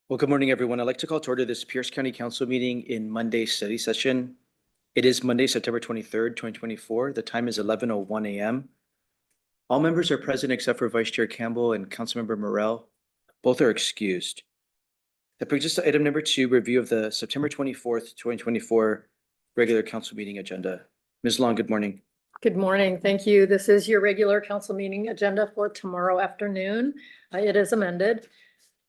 Well, good morning, everyone. I'd like to call to order this Pierce County Council meeting in Monday study session. It is Monday, September 23rd, 2024. The time is 11:01 a.m. All members are present except for Vice Chair Campbell and Councilmember Morrell. Both are excused. That brings us to item number 2, review of the September 24th, 2024 regular council meeting agenda. Ms. Long, good morning. Good morning. Thank you. This is your regular council meeting agenda for tomorrow afternoon. It is amended.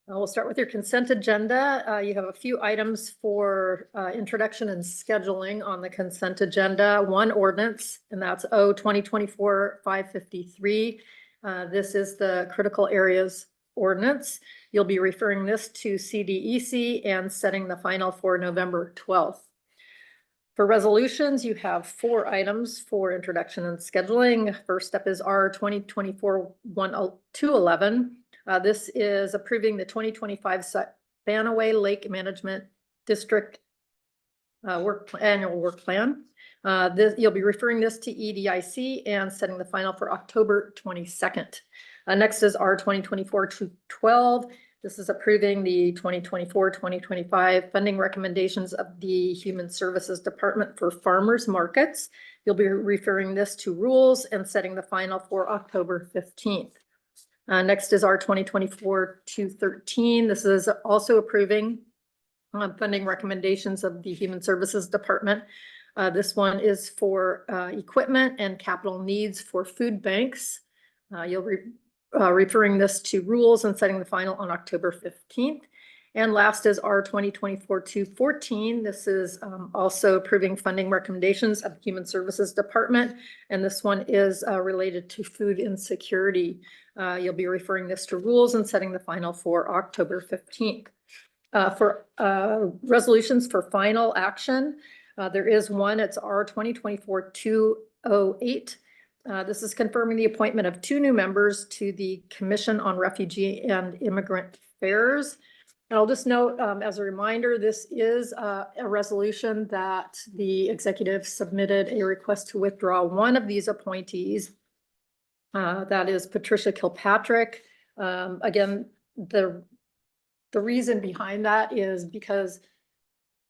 We'll start with your consent agenda. You have a few items for introduction and scheduling on the consent agenda. One ordinance, and that's O 2024-553. This is the critical areas ordinance. You'll be referring this to CDEC and setting the final for November 12th. For resolutions, you have 4 items for introduction and scheduling. First up is R 2024-211. This is approving the 2025 Banaway Lake Management District annual work plan. You'll be referring this to EDIC and setting the final for October 22nd. Next is R 2024-212. This is approving the 2024-2025 funding recommendations of the Human Services Department for farmers markets. You'll be referring this to rules and setting the final for October 15th. Next is our 2024-213. This is also approving funding recommendations of the Human Services Department. This one is for equipment and capital needs for food banks. You'll be referring this to rules and setting the final on October 15th. And last is our 2024-214. This is also approving funding recommendations of the Human Services Department. And this one is related to food insecurity. You'll be referring this to rules and setting the final for October 15th. For resolutions for final action, there is one. It's R 2024-208. This is confirming the appointment of 2 new members to the Commission on Refugee and Immigrant Affairs. And I'll just note, as a reminder, this is a resolution that the executive submitted a request to withdraw one of these appointees. That is Patricia Kilpatrick. Again, the reason behind that is because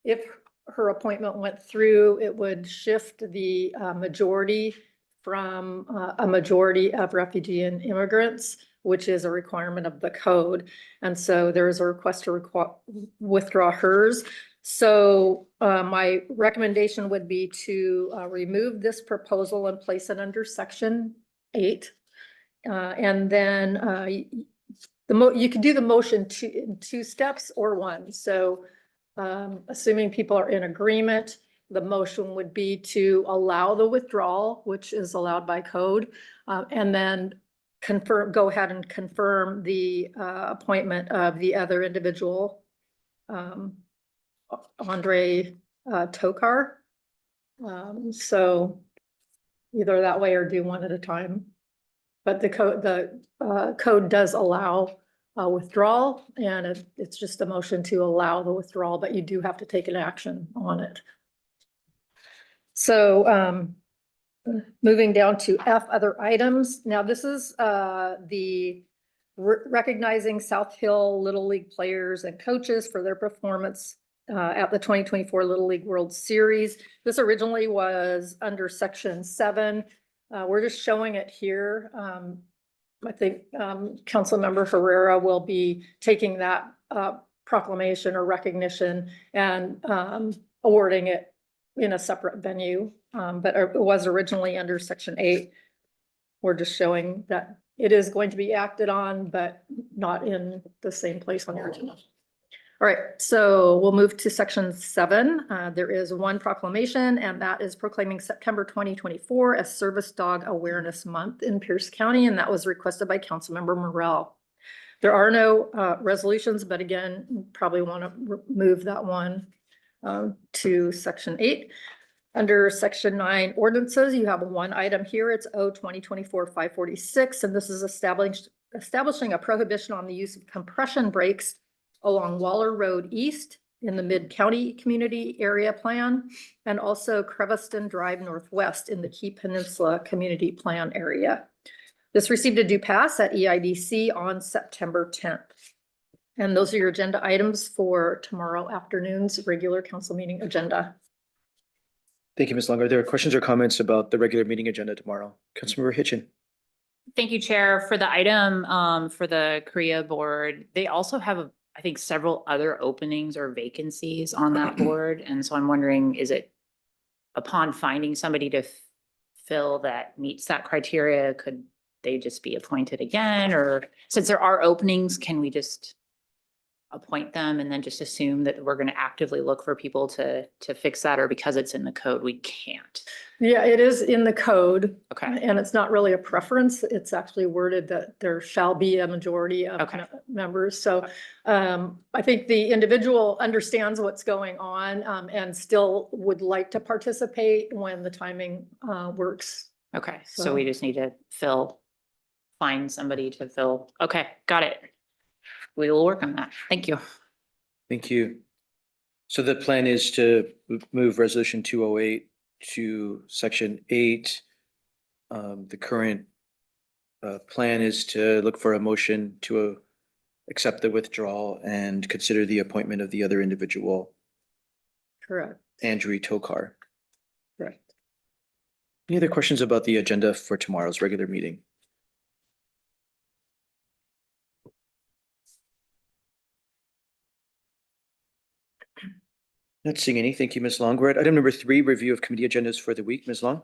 if her appointment went through, it would shift the majority from a majority of refugee and immigrants, which is a requirement of the code. And so there is a request to withdraw hers. So my recommendation would be to remove this proposal and place it under section 8. And then you could do the motion in 2 steps or 1. So assuming people are in agreement, the motion would be to allow the withdrawal, which is allowed by code, and then go ahead and confirm the appointment of the other individual, Andre Tokar. So either that way or do one at a time. But the code does allow withdrawal, and it's just a motion to allow the withdrawal, but you do have to take an action on it. So moving down to F, other items. Now this is the recognizing South Hill Little League players and coaches for their performance at the 2024 Little League World Series. This originally was under section 7. We're just showing it here. I think Councilmember Herrera will be taking that proclamation or recognition and awarding it in a separate venue, but it was originally under section 8. We're just showing that it is going to be acted on, but not in the same place on your agenda. All right, so we'll move to section 7. There is one proclamation, and that is proclaiming September 2024 as Service Dog Awareness Month in Pierce County, and that was requested by Councilmember Morrell. There are no resolutions, but again, probably want to move that one to section 8. Under section 9 ordinances, you have one item here. It's O 2024-546, and this is establishing a prohibition on the use of compression brakes along Waller Road East in the Mid-County Community Area Plan, and also Crevaston Drive Northwest in the Key Peninsula Community Plan area. This received a due pass at EIDC on September 10th. And those are your agenda items for tomorrow afternoon's regular council meeting agenda. Thank you, Ms. Long. Are there questions or comments about the regular meeting agenda tomorrow? Councilmember Hitchin. Thank you, Chair. For the item for the Korea board, they also have, I think, several other openings or vacancies on that board. And so I'm wondering, is it upon finding somebody to fill that meets that criteria, could they just be appointed again? Or since there are openings, can we just appoint them and then just assume that we're going to actively look for people to fix that? Or because it's in the code, we can't? Yeah, it is in the code. Okay. And it's not really a preference. It's actually worded that there shall be a majority of Okay. members. So I think the individual understands what's going on and still would like to participate when the timing works. Okay, So- so we just need to find somebody to fill. Okay, got it. We will work on that. Thank you. Thank you. So the plan is to move resolution 208 to section 8. The current plan is to look for a motion to accept the withdrawal and consider the appointment of the other individual, Correct. Andrew Tokar. Correct. Any other questions about the agenda for tomorrow's regular meeting? Not seeing any. Thank you, Ms. Long. We're at item number 3, review of committee agendas for the week. Ms. Long?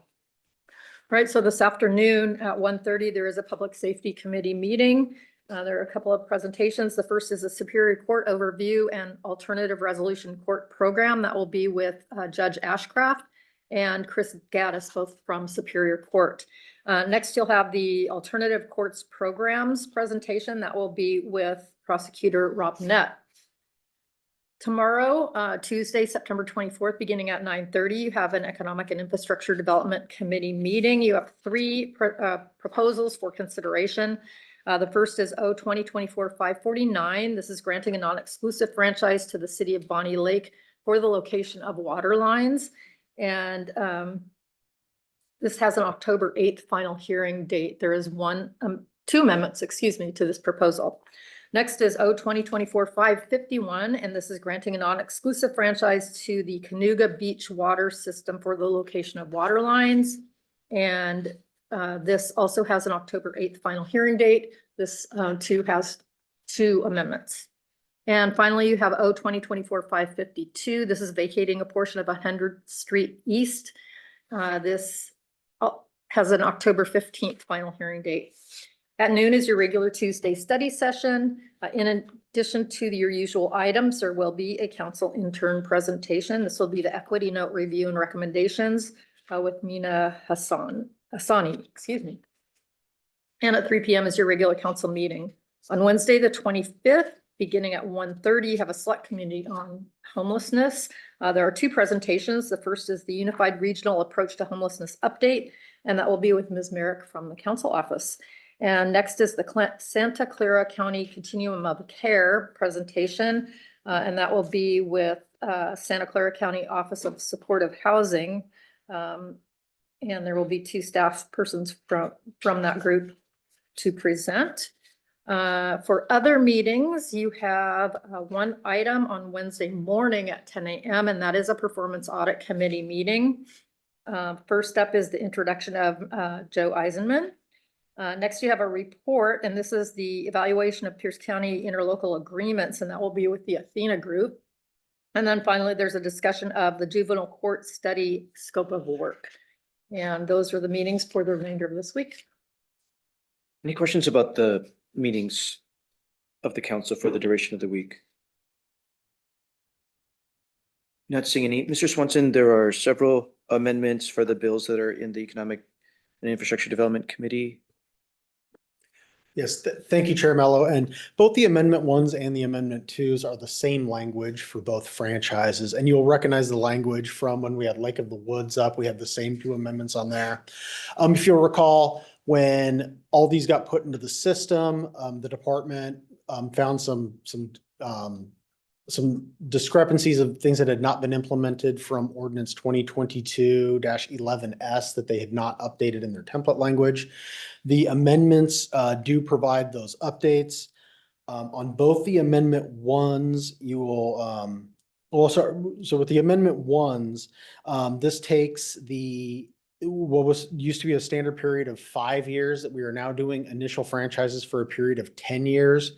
Right, so this afternoon at 1:30, there is a Public Safety Committee meeting. There are a couple of presentations. The first is a Superior Court overview and alternative resolution court program that will be with Judge Ashcraft and Chris Gaddis, both from Superior Court. Next, you'll have the alternative courts programs presentation that will be with Prosecutor Rob Nett. Tomorrow, Tuesday, September 24th, beginning at 9:30, you have an Economic and Infrastructure Development Committee meeting. You have 3 proposals for consideration. The first is O 2024-549. This is granting a non-exclusive franchise to the city of Bonnie Lake for the location of water lines. And this has an October 8th final hearing date. There is 2 amendments, to this proposal. Next is O 2024-551, and this is granting a non-exclusive franchise to the Cayuga Beach Water System for the location of water lines. And this also has an October 8th final hearing date. This too has 2 amendments. And finally, you have O 2024-552. This is vacating a portion of 100th Street East. This has an October 15th final hearing date. At noon is your regular Tuesday study session. In addition to your usual items, there will be a council intern presentation. This will be the equity note review and recommendations with Mina Hassani, excuse me. And at 3 p.m. is your regular council meeting. On Wednesday, the 25th, beginning at 1:30, you have a select community on homelessness. There are 2 presentations. The first is the Unified Regional Approach to Homelessness Update, and that will be with Ms. Merrick from the council office. And next is the Santa Clara County Continuum of Care presentation, and that will be with Santa Clara County Office of Supportive Housing. And there will be 2 staff persons from that group to present. For other meetings, you have 1 item on Wednesday morning at 10 a.m., and that is a Performance Audit Committee meeting. First up is the introduction of Joe Eisenman. Next, you have a report, and this is the evaluation of Pierce County interlocal agreements, and that will be with the Athena Group. And then finally, there's a discussion of the juvenile court study scope of work. And those are the meetings for the remainder of this week. Any questions about the meetings of the council for the duration of the week? Not seeing any. Mr. Swanson, there are several amendments for the bills that are in the Economic and Infrastructure Development Committee. Yes, thank you, Chair Mello. And both the Amendment 1s and the Amendment 2s are the same language for both franchises. And you'll recognize the language from when we had Lake of the Woods up. We had the same 2 amendments on there. If you'll recall, when all these got put into the system, the department found some discrepancies of things that had not been implemented from Ordinance 2022-11S that they had not updated in their template language. The amendments do provide those updates. On both the amendment ones, you will, well, sorry, so with the amendment ones, this takes what was, used to be a standard period of 5 years that we are now doing initial franchises for a period of 10 years.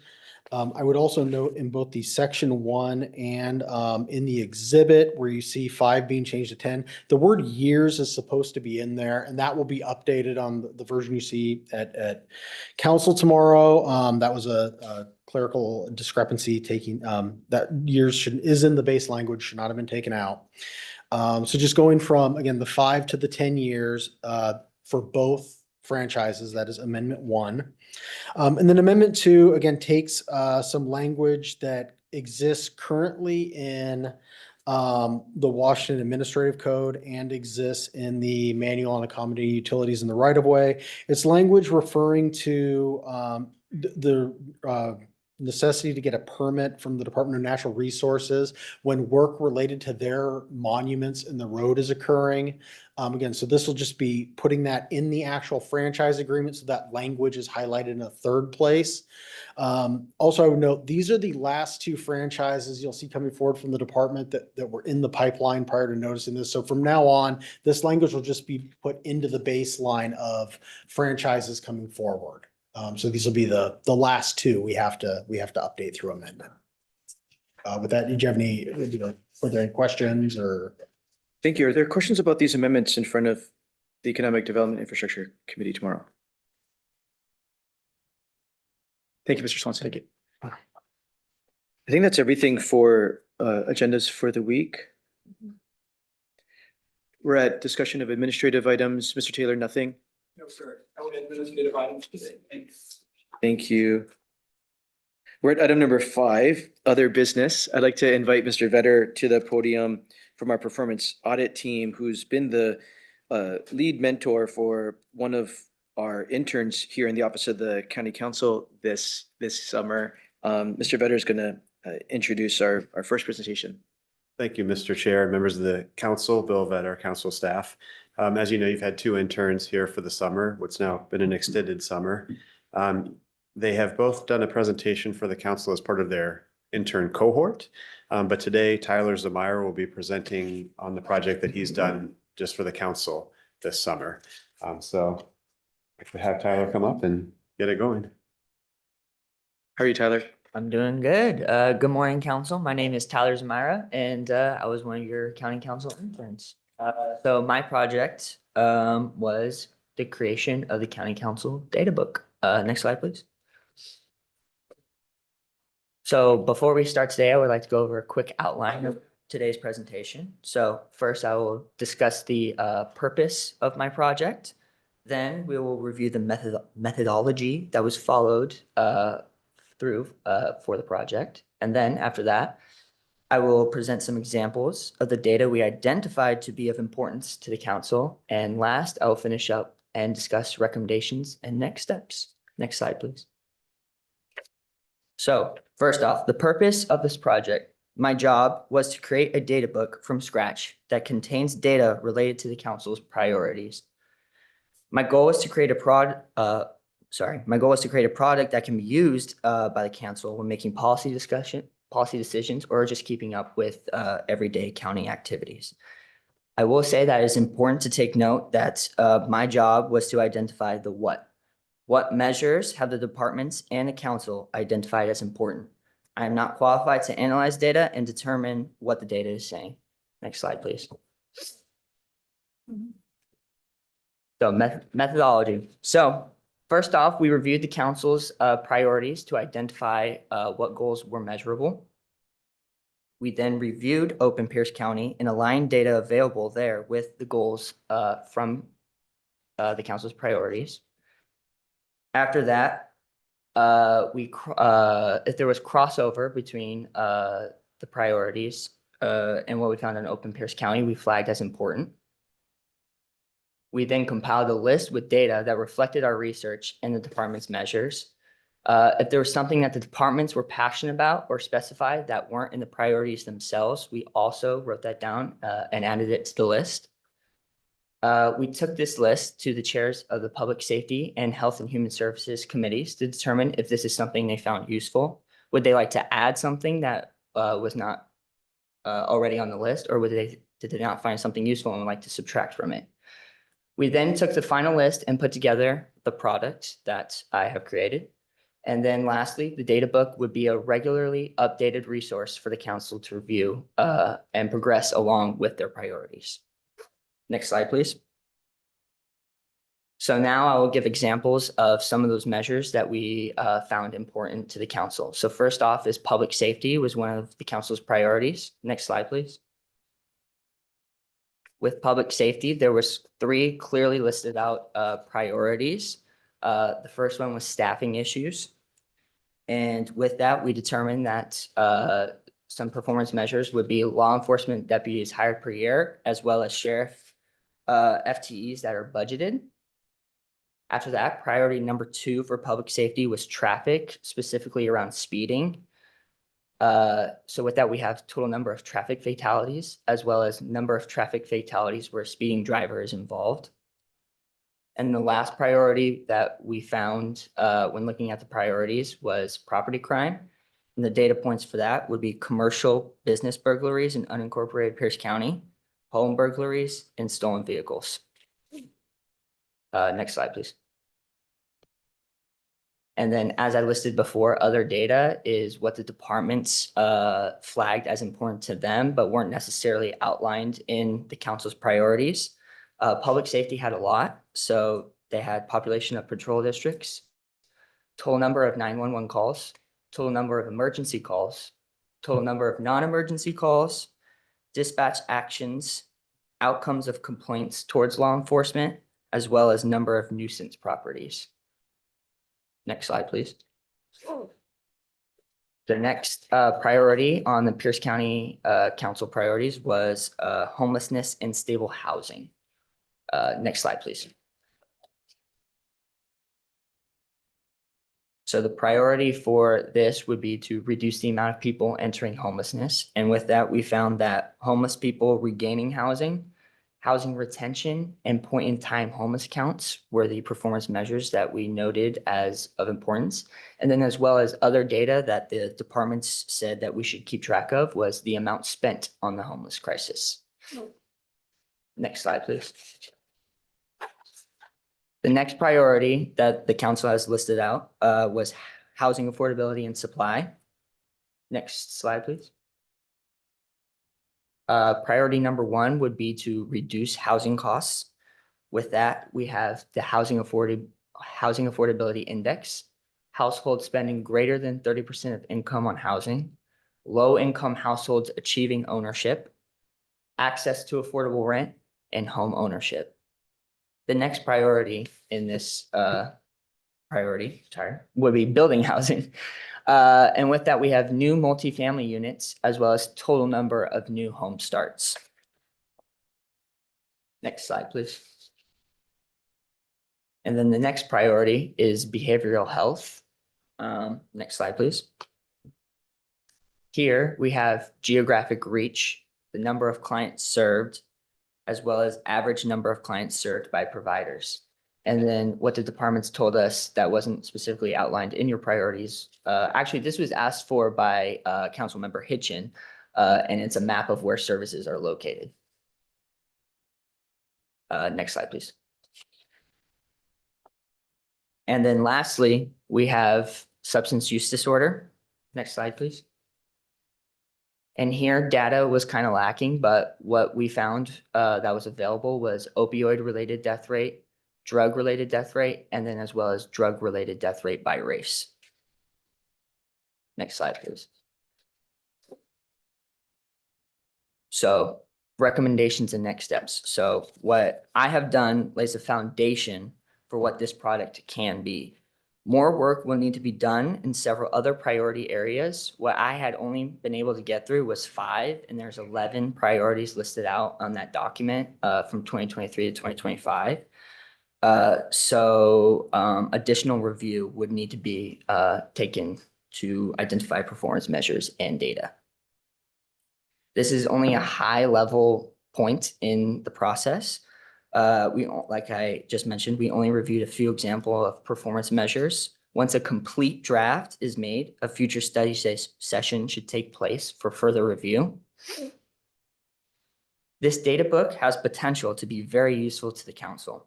I would also note in both the section 1 and in the exhibit where you see 5 being changed to 10, the word years is supposed to be in there, and that will be updated on the version you see at council tomorrow. That was a clerical discrepancy taking, that years is in the base language, should not have been taken out. So just going from, again, the 5 to the 10 years for both franchises, that is amendment 1. And then amendment 2, again, takes some language that exists currently in the Washington Administrative Code and exists in the Manual on Accommodating Utilities in the Right-of-Way. It's language referring to the necessity to get a permit from the Department of Natural Resources when work related to their monuments in the road is occurring. Again, so this will just be putting that in the actual franchise agreement, so that language is highlighted in a third place. Also, I would note, these are the last 2 franchises you'll see coming forward from the department that were in the pipeline prior to noticing this. So from now on, this language will just be put into the baseline of franchises coming forward. So these will be the last 2 we have to update through amendment. With that, did you have any, were there any questions or? Thank you. Are there questions about these amendments in front of the Economic Development Infrastructure Committee tomorrow? Thank you, Mr. Swanson. Thank you. I think that's everything for agendas for the week. We're at discussion of administrative items. Mr. Taylor, nothing? No, sir. No administrative items today. Thanks. Thank you. We're at item number 5, other business. I'd like to invite Mr. Vetter to the podium from our performance audit team, who's been the lead mentor for one of our interns here in the office of the county council this summer. Mr. Vetter is going to introduce our first presentation. Thank you, Mr. Chair, members of the council, Bill Vetter, council staff. As you know, you've had 2 interns here for the summer, what's now been an extended summer. They have both done a presentation for the council as part of their intern cohort. But today, Tyler Zamire will be presenting on the project that he's done just for the council this summer. So I could have Tyler come up and get it going. How are you, Tyler? I'm doing good. Good morning, council. My name is Tyler Zamira, and I was one of your county council interns. So my project was the creation of the county council data book. Next slide, please. So before we start today, I would like to go over a quick outline of today's presentation. So first, I will discuss the purpose of my project. Then we will review the methodology that was followed through for the project. And then after that, I will present some examples of the data we identified to be of importance to the council. And last, I will finish up and discuss recommendations and next steps. Next slide, please. So first off, the purpose of this project. My job was to create a data book from scratch that contains data related to the council's priorities. My goal was to create a product that can be used by the council when making policy decisions, or just keeping up with everyday county activities. I will say that it's important to take note that my job was to identify the what. What measures have the departments and the council identified as important? I am not qualified to analyze data and determine what the data is saying. Next slide, please. So methodology. So first off, we reviewed the council's priorities to identify what goals were measurable. We then reviewed Open Pierce County and aligned data available there with the goals from the council's priorities. After that, if there was crossover between the priorities and what we found in Open Pierce County, we flagged as important. We then compiled a list with data that reflected our research and the department's measures. If there was something that the departments were passionate about or specified that weren't in the priorities themselves, we also wrote that down and added it to the list. We took this list to the chairs of the Public Safety and Health and Human Services Committees to determine if this is something they found useful. Would they like to add something that was not already on the list, or did they not find something useful and would like to subtract from it? We then took the final list and put together the product that I have created. And then lastly, the data book would be a regularly updated resource for the council to review and progress along with their priorities. Next slide, please. So now I will give examples of some of those measures that we found important to the council. So first off is public safety was one of the council's priorities. Next slide, please. With public safety, there was 3 clearly listed out priorities. The first one was staffing issues. And with that, we determined that some performance measures would be law enforcement deputies hired per year, as well as sheriff FTEs that are budgeted. After that, priority number 2 for public safety was traffic, specifically around speeding. So with that, we have total number of traffic fatalities, as well as number of traffic fatalities where a speeding driver is involved. And the last priority that we found when looking at the priorities was property crime. And the data points for that would be commercial business burglaries in unincorporated Pierce County, home burglaries, and stolen vehicles. Next slide, please. And then, as I listed before, other data is what the departments flagged as important to them, but weren't necessarily outlined in the council's priorities. Public safety had a lot. So they had population of patrol districts, total number of 911 calls, total number of emergency calls, total number of non-emergency calls, dispatch actions, outcomes of complaints towards law enforcement, as well as number of nuisance properties. Next slide, please. The next priority on the Pierce County Council priorities was homelessness and stable housing. Next slide, please. So the priority for this would be to reduce the amount of people entering homelessness. And with that, we found that homeless people regaining housing, housing retention, and point in time homeless counts were the performance measures that we noted as of importance. And then as well as other data that the departments said that we should keep track of was the amount spent on the homeless crisis. Next slide, please. The next priority that the council has listed out was housing affordability and supply. Next slide, please. Priority number 1 would be to reduce housing costs. With that, we have the housing affordability index, household spending greater than 30% of income on housing, low income households achieving ownership, access to affordable rent, and home ownership. The next priority in this would be building housing. And with that, we have new multifamily units as well as total number of new home starts. Next slide, please. And then the next priority is behavioral health. Next slide, please. Here we have geographic reach, the number of clients served, as well as average number of clients served by providers. And then what the departments told us that wasn't specifically outlined in your priorities. Actually, this was asked for by Councilmember Hitchin, and it's a map of where services are located. Next slide, please. And then lastly, we have substance use disorder. Next slide, please. And here data was kind of lacking, but what we found that was available was opioid-related death rate, drug-related death rate, and then as well as drug-related death rate by race. Next slide, please. So recommendations and next steps. So what I have done lays a foundation for what this product can be. More work will need to be done in several other priority areas. What I had only been able to get through was 5, and there's 11 priorities listed out on that document from 2023 to 2025. So additional review would need to be taken to identify performance measures and data. This is only a high level point in the process. Like I just mentioned, we only reviewed a few example of performance measures. Once a complete draft is made, a future study session should take place for further review. This data book has potential to be very useful to the council.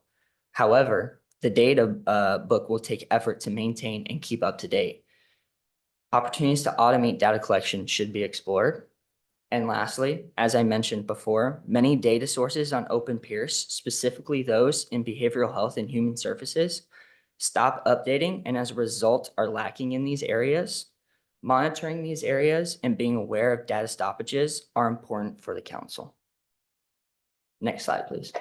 However, the data book will take effort to maintain and keep up to date. Opportunities to automate data collection should be explored. And lastly, as I mentioned before, many data sources on Open Pierce, specifically those in behavioral health and human services, stop updating and as a result are lacking in these areas. Monitoring these areas and being aware of data stoppages are important for the council. Next slide, please.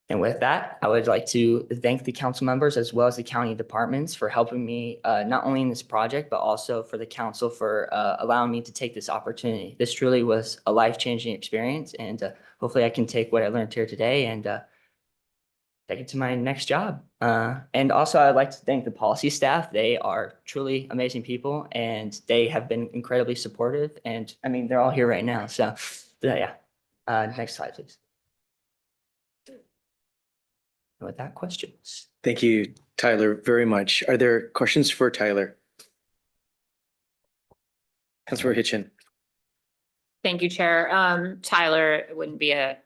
And with that, I would like to thank the council members as well as the county departments for helping me, not only in this project, but also for the council for allowing me to take this opportunity. This truly was a life-changing experience, and hopefully I can take what I learned here today and take it to my next job. And also I'd like to thank the policy staff. They are truly amazing people and they have been incredibly supportive. And I mean, they're all here right now. So yeah, next slide, please. With that, questions? Thank you, Tyler, very much. Are there questions for Tyler? Councilor Hitchin. Thank you, Chair. Tyler, it wouldn't be a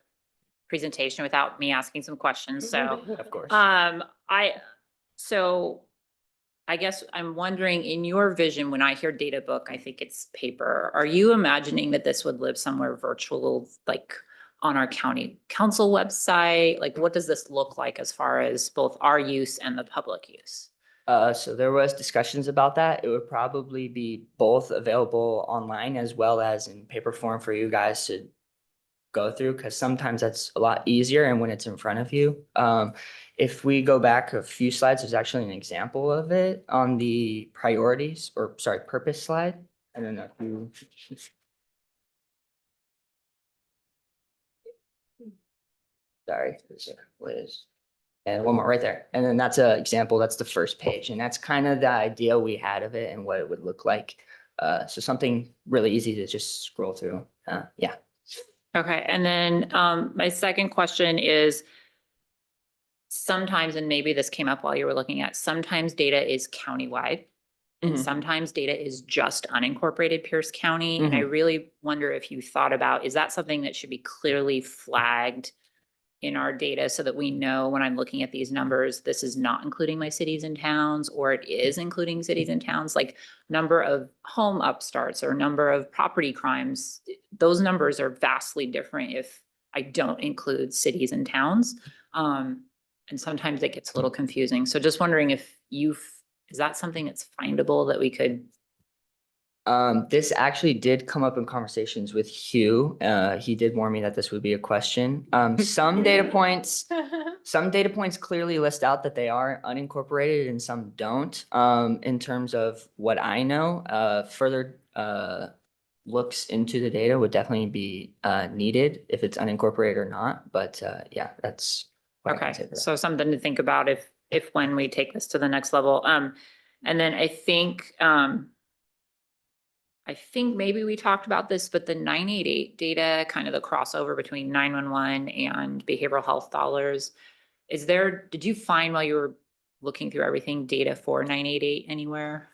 presentation without me asking some questions, so. Of course. So I guess I'm wondering, in your vision, when I hear data book, I think it's paper. Are you imagining that this would live somewhere virtual, like on our county council website? Like, what does this look like as far as both our use and the public use? So there was discussions about that. It would probably be both available online as well as in paper form for you guys to go through, because sometimes that's a lot easier and when it's in front of you. If we go back a few slides, there's actually an example of it on the priorities, or sorry, purpose slide. I don't know if you. Sorry, Liz. And one more right there. And then that's an example, that's the first page. And that's kind of the idea we had of it and what it would look like. So something really easy to just scroll through. Yeah. Okay, and then my second question is, sometimes, and maybe this came up while you were looking at, sometimes data is countywide. And Mhm. sometimes data is just unincorporated Pierce County. And I really wonder if you thought about, is that something that should be clearly flagged in our data so that we know when I'm looking at these numbers, this is not including my cities and towns, or it is including cities and towns, like number of home upstarts or number of property crimes. Those numbers are vastly different if I don't include cities and towns. And sometimes it gets a little confusing. So just wondering if is that something that's findable that we could? This actually did come up in conversations with Hugh. He did warn me that this would be a question. Some data points clearly list out that they are unincorporated and some don't. In terms of what I know, further looks into the data would definitely be needed if it's unincorporated or not. But yeah, that's what I can say Okay, for that. so something to think about if when we take this to the next level. And then I think maybe we talked about this, but the 988 data, kind of the crossover between 911 and behavioral health dollars. Did you find while you were looking through everything, data for 988 anywhere?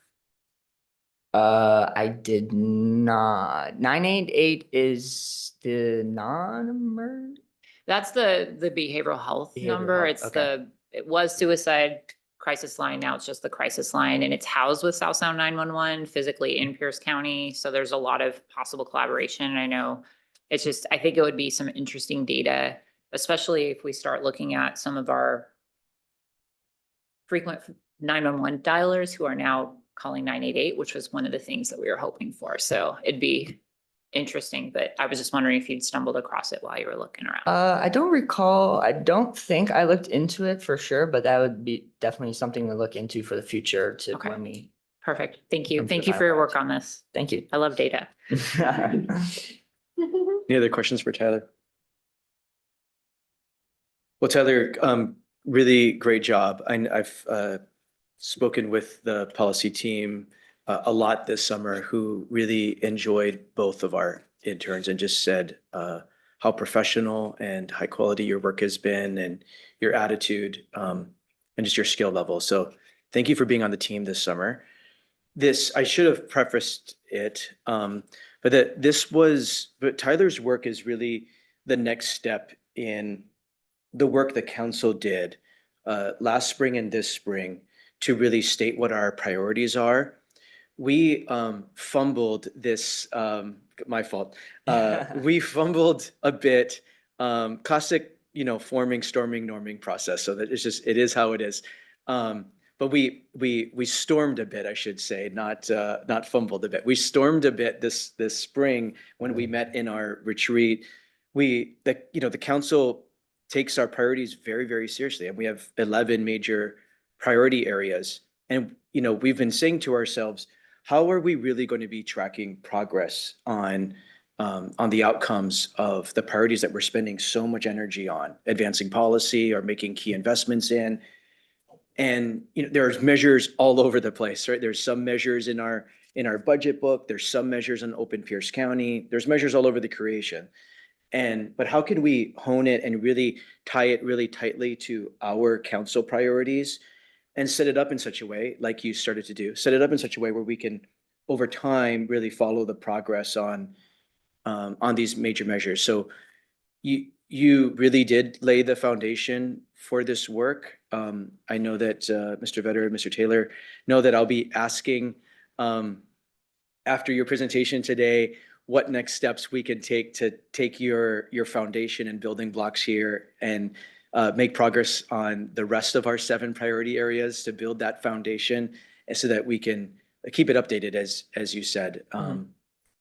I did not. 988 is the non-emergent. That's the behavioral health Behavioral number. health, okay. It was suicide crisis line. Now it's just the crisis line, and it's housed with South Sound 911 physically in Pierce County. So there's a lot of possible collaboration. I know it's just, I think it would be some interesting data, especially if we start looking at some of our frequent 911 dialers who are now calling 988, which was one of the things that we were hoping for. So it'd be interesting, but I was just wondering if you'd stumbled across it while you were looking around. I don't recall. I don't think I looked into it for sure, but that would be definitely something to look into for the future to Okay. when we. Perfect. Thank you. Come to Thank the you for your final work on this. Thank you. I love data. Any other questions for Tyler? Well, Tyler, really great job. I've spoken with the policy team a lot this summer, who really enjoyed both of our interns and just said how professional and high quality your work has been and your attitude and just your skill level. So thank you for being on the team this summer. I should have prefaced it, but Tyler's work is really the next step in the work the council did last spring and this spring to really state what our priorities are. We fumbled this, my fault. We fumbled a bit, classic, forming, storming, norming process. So that it is how it is. But we stormed a bit, I should say, not fumbled a bit. We stormed a bit this spring when we met in our retreat. The council takes our priorities very, very seriously, and we have 11 major priority areas. And we've been saying to ourselves, how are we really going to be tracking progress on the outcomes of the priorities that we're spending so much energy on, advancing policy or making key investments in? And there's measures all over the place, right? There's some measures in our budget book. There's some measures in Open Pierce County. There's measures all over the creation. But how can we hone it and really tie it really tightly to our council priorities and set it up in such a way, like you started to do, set it up in such a way where we can, over time, really follow the progress on these major measures. So you really did lay the foundation for this work. I know that Mr. Vetter and Mr. Taylor know that I'll be asking after your presentation today what next steps we can take to take your foundation and building blocks here and make progress on the rest of our 7 priority areas to build that foundation and so that we can keep it updated, as you said,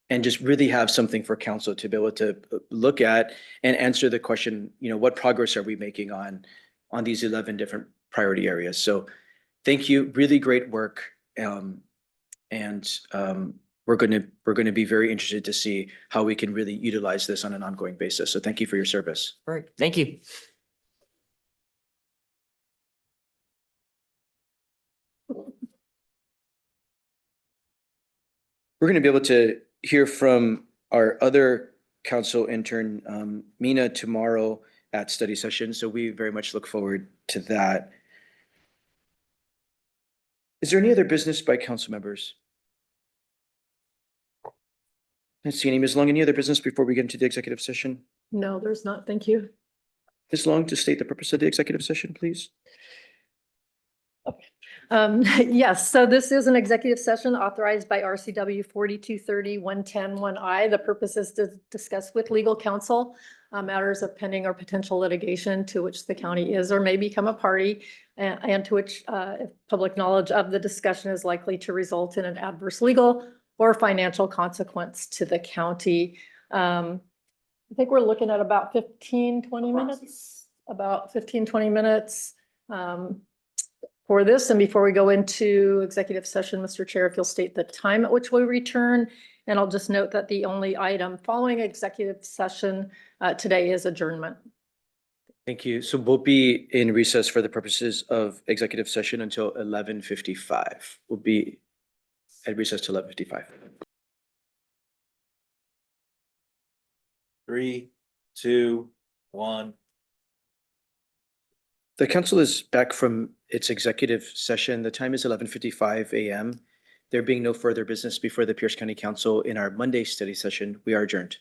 and just really have something for council to be able to look at and answer the question, what progress are we making on these 11 different priority areas? So thank you, really great work. We're going to be very interested to see how we can really utilize this on an ongoing basis. So thank you for your service. All right, thank you. We're going to be able to hear from our other council intern, Mina, tomorrow at study session. So we very much look forward to that. Is there any other business by council members? I don't see any. Ms. Long, any other business before we get into the executive session? No, there's not. Thank you. Ms. Long, to state the purpose of the executive session, please. Yes, so this is an executive session authorized by RCW 4230-110-1I. The purpose is to discuss with legal counsel matters of pending or potential litigation to which the county is or may become a party and to which if public knowledge of the discussion is likely to result in an adverse legal or financial consequence to the county. I think we're looking at about 15-20 minutes, for this. And before we go into executive session, Mr. Chair, if you'll state the time at which we return, and I'll just note that the only item following executive session today is adjournment. Thank you. So we'll be in recess for the purposes of executive session until 11:55. We'll be at recess till 11:55. 3, 2, 1. The council is back from its executive session. The time is 11:55 a.m. There being no further business before the Pierce County Council in our Monday study session, we are adjourned.